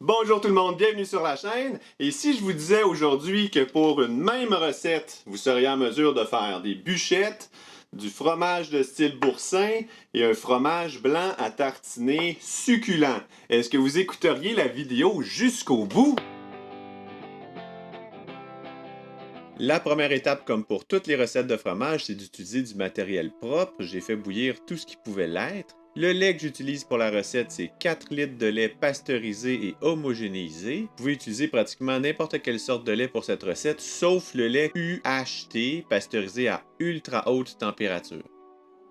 Bonjour tout le monde, bienvenue sur la chaîne. Et si je vous disais aujourd'hui que pour une même recette, vous seriez en mesure de faire des bûchettes, du fromage de style boursin et un fromage blanc à tartiner succulent, est-ce que vous écouteriez la vidéo jusqu'au bout? La première étape, comme pour toutes les recettes de fromage, c'est d'utiliser du matériel propre. J'ai fait bouillir tout ce qui pouvait l'être. Le lait que j'utilise pour la recette, c'est 4 litres de lait pasteurisé et homogénéisé. Vous pouvez utiliser pratiquement n'importe quelle sorte de lait pour cette recette, sauf le lait UHT, pasteurisé à ultra haute température.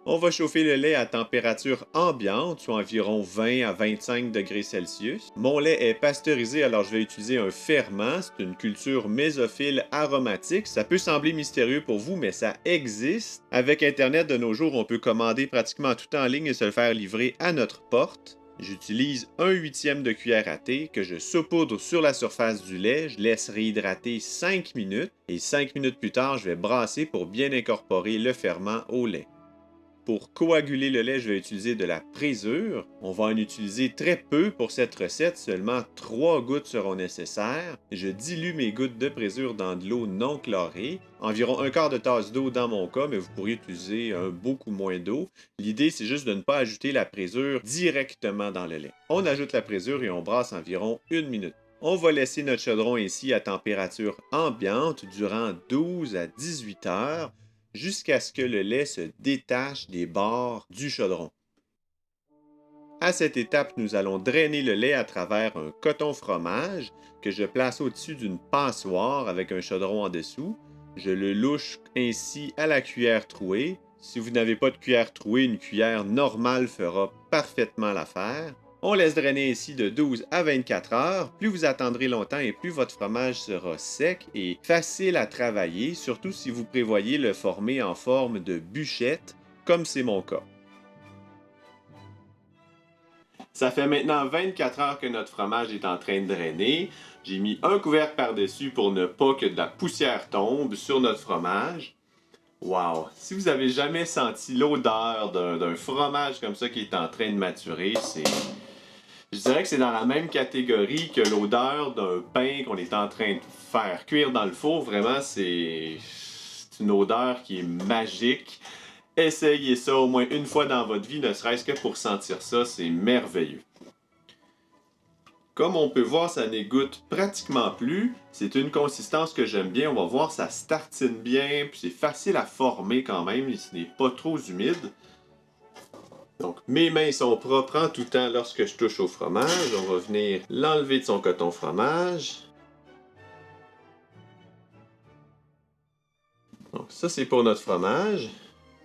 On va chauffer le lait à température ambiante, soit environ 20 à 25 degrés Celsius. Mon lait est pasteurisé, alors je vais utiliser un ferment. C'est une culture mésophile aromatique. Ça peut sembler mystérieux pour vous, mais ça existe. Avec Internet de nos jours, on peut commander pratiquement tout en ligne et se le faire livrer à notre porte. J'utilise 1/8 de cuillère à thé que je saupoudre sur la surface du lait. Je laisse réhydrater 5 minutes et 5 minutes plus tard, je vais brasser pour bien incorporer le ferment au lait. Pour coaguler le lait, je vais utiliser de la présure. On va en utiliser très peu pour cette recette, seulement 3 gouttes seront nécessaires. Je dilue mes gouttes de présure dans de l'eau non chlorée, environ un quart de tasse d'eau dans mon cas, mais vous pourriez utiliser beaucoup moins d'eau. L'idée, c'est juste de ne pas ajouter la présure directement dans le lait. On ajoute la présure et on brasse environ 1 minute. On va laisser notre chaudron ici à température ambiante durant 12 à 18 heures jusqu'à ce que le lait se détache des bords du chaudron. À cette étape, nous allons drainer le lait à travers un coton fromage que je place au-dessus d'une passoire avec un chaudron en dessous. Je le louche ainsi à la cuillère trouée. Si vous n'avez pas de cuillère trouée, une cuillère normale fera parfaitement l'affaire. On laisse drainer ici de 12 à 24 heures. Plus vous attendrez longtemps et plus votre fromage sera sec et facile à travailler, surtout si vous prévoyez le former en forme de bûchette, comme c'est mon cas. Ça fait maintenant 24 heures que notre fromage est en train de drainer. J'ai mis un couvercle par-dessus pour ne pas que de la poussière tombe sur notre fromage. Wow! Si vous avez jamais senti l'odeur d'un fromage comme ça qui est en train de maturer, je dirais que c'est dans la même catégorie que l'odeur d'un pain qu'on est en train de faire cuire dans le four. Vraiment, c'est une odeur qui est magique. Essayez ça au moins une fois dans votre vie, ne serait-ce que pour sentir ça, c'est merveilleux. Comme on peut voir, ça n'égoutte pratiquement plus. C'est une consistance que j'aime bien. On va voir, ça se tartine bien, puis c'est facile à former quand même. Ce n'est pas trop humide. Donc, mes mains sont propres en tout temps lorsque je touche au fromage. On va venir l'enlever de son coton fromage. Donc, ça, c'est pour notre fromage.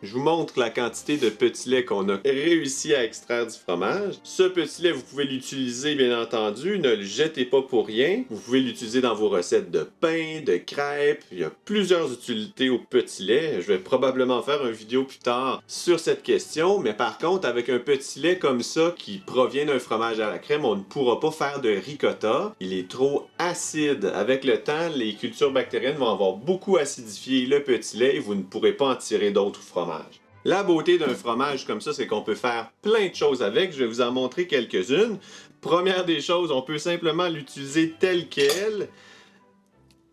Je vous montre la quantité de petit lait qu'on a réussi à extraire du fromage. Ce petit lait, vous pouvez l'utiliser, bien entendu. Ne le jetez pas pour rien. Vous pouvez l'utiliser dans vos recettes de pain, de crêpes. Il y a plusieurs utilités au petit lait. Je vais probablement faire une vidéo plus tard sur cette question. Mais par contre, avec un petit lait comme ça, qui provient d'un fromage à la crème, on ne pourra pas faire de ricotta. Il est trop acide. Avec le temps, les cultures bactériennes vont avoir beaucoup acidifié le petit lait et vous ne pourrez pas en tirer d'autres fromages. La beauté d'un fromage comme ça, c'est qu'on peut faire plein de choses avec. Je vais vous en montrer quelques-unes. Première des choses, on peut simplement l'utiliser tel quel.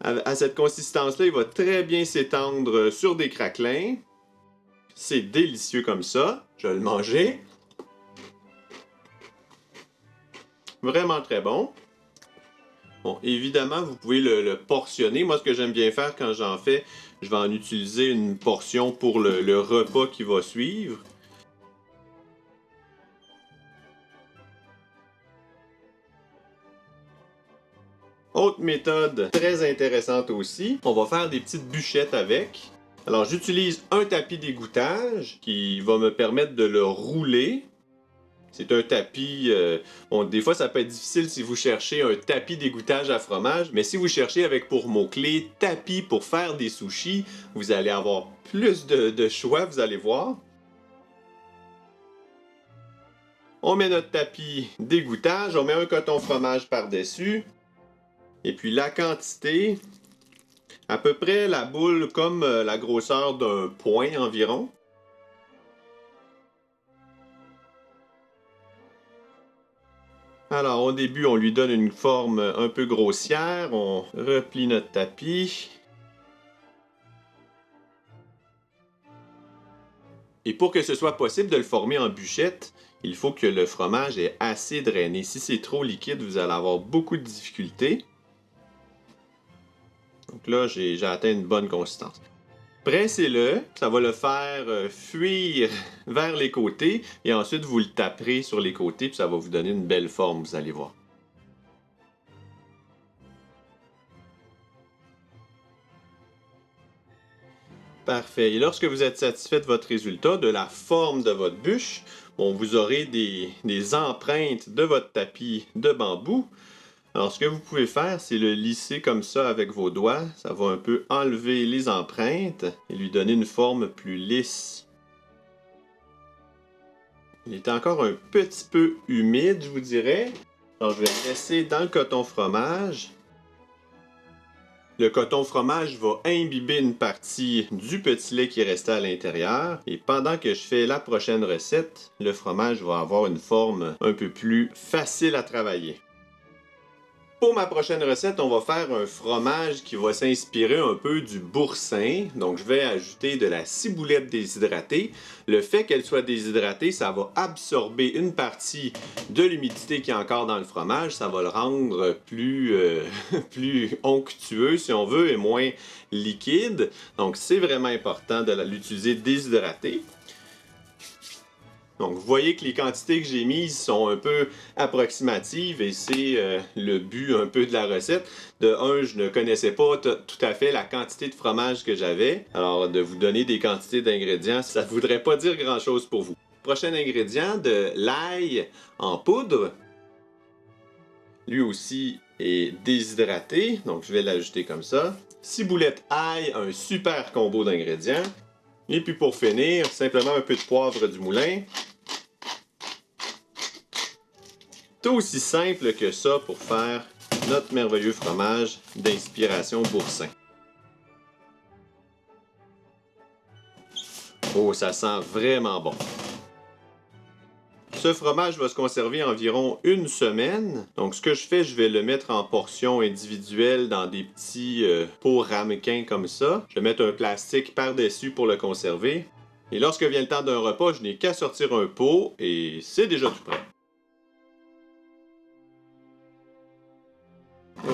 À cette consistance-là, il va très bien s'étendre sur des craquelins. C'est délicieux comme ça. Je vais le manger. Vraiment très bon. Bon, évidemment, vous pouvez le portionner. Moi, ce que j'aime bien faire quand j'en fais, je vais en utiliser une portion pour le repas qui va suivre. Autre méthode très intéressante aussi, on va faire des petites bûchettes avec. Alors, j'utilise un tapis d'égouttage qui va me permettre de le rouler. C'est un tapis, des fois ça peut être difficile si vous cherchez un tapis d'égouttage à fromage, mais si vous cherchez avec pour mot-clé tapis pour faire des sushis, vous allez avoir plus de choix, vous allez voir. On met notre tapis d'égouttage, on met un coton fromage par-dessus, et puis la quantité, à peu près la boule comme la grosseur d'un poing environ. Alors, au début, on lui donne une forme un peu grossière. On replie notre tapis. Et pour que ce soit possible de le former en bûchette, il faut que le fromage ait assez drainé. Si c'est trop liquide, vous allez avoir beaucoup de difficultés. Donc là, j'ai atteint une bonne consistance. Pressez-le, ça va le faire fuir vers les côtés et ensuite vous le taperez sur les côtés puis ça va vous donner une belle forme, vous allez voir. Parfait. Et lorsque vous êtes satisfait de votre résultat, de la forme de votre bûche, bon, vous aurez des empreintes de votre tapis de bambou. Alors, ce que vous pouvez faire, c'est le lisser comme ça avec vos doigts. Ça va un peu enlever les empreintes et lui donner une forme plus lisse. Il est encore un petit peu humide, je vous dirais. Alors, je vais le laisser dans le coton fromage. Le coton fromage va imbiber une partie du petit lait qui est resté à l'intérieur. Et pendant que je fais la prochaine recette, le fromage va avoir une forme un peu plus facile à travailler. Pour ma prochaine recette, on va faire un fromage qui va s'inspirer un peu du boursin. Donc, je vais ajouter de la ciboulette déshydratée. Le fait qu'elle soit déshydratée, ça va absorber une partie de l'humidité qui est encore dans le fromage. Ça va le rendre plus, plus onctueux, si on veut, et moins liquide. Donc, c'est vraiment important de l'utiliser déshydratée. Donc, vous voyez que les quantités que j'ai mises sont un peu approximatives et c'est le but un peu de la recette. De un, je ne connaissais pas tout à fait la quantité de fromage que j'avais. Alors, de vous donner des quantités d'ingrédients, ça ne voudrait pas dire grand-chose pour vous. Prochain ingrédient, de l'ail en poudre. Lui aussi est déshydraté, donc je vais l'ajouter comme ça. Ciboulette ail, un super combo d'ingrédients. Et puis pour finir, simplement un peu de poivre du moulin. Tout aussi simple que ça pour faire notre merveilleux fromage d'inspiration boursin. Oh, ça sent vraiment bon. Ce fromage va se conserver environ une semaine. Donc ce que je fais, je vais le mettre en portions individuelles dans des petits pots ramequins comme ça. Je vais mettre un plastique par-dessus pour le conserver. Et lorsque vient le temps d'un repas, je n'ai qu'à sortir un pot et c'est déjà tout prêt.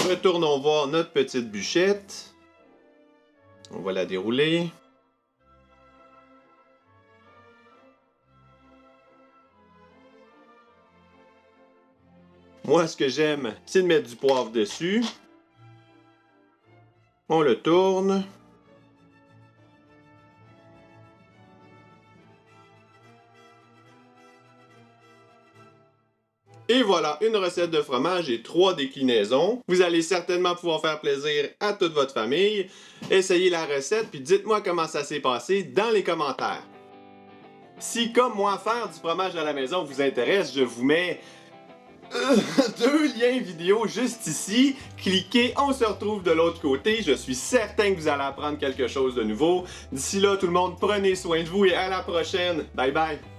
Retournons voir notre petite bûchette. On va la dérouler. Moi, ce que j'aime, c'est de mettre du poivre dessus. On le tourne. Et voilà, une recette de fromage et 3 déclinaisons. Vous allez certainement pouvoir faire plaisir à toute votre famille. Essayez la recette, puis dites-moi comment ça s'est passé dans les commentaires. Si, comme moi, faire du fromage à la maison vous intéresse, je vous mets 2 liens vidéo juste ici. Cliquez, on se retrouve de l'autre côté. Je suis certain que vous allez apprendre quelque chose de nouveau. D'ici là, tout le monde, prenez soin de vous et à la prochaine. Bye bye!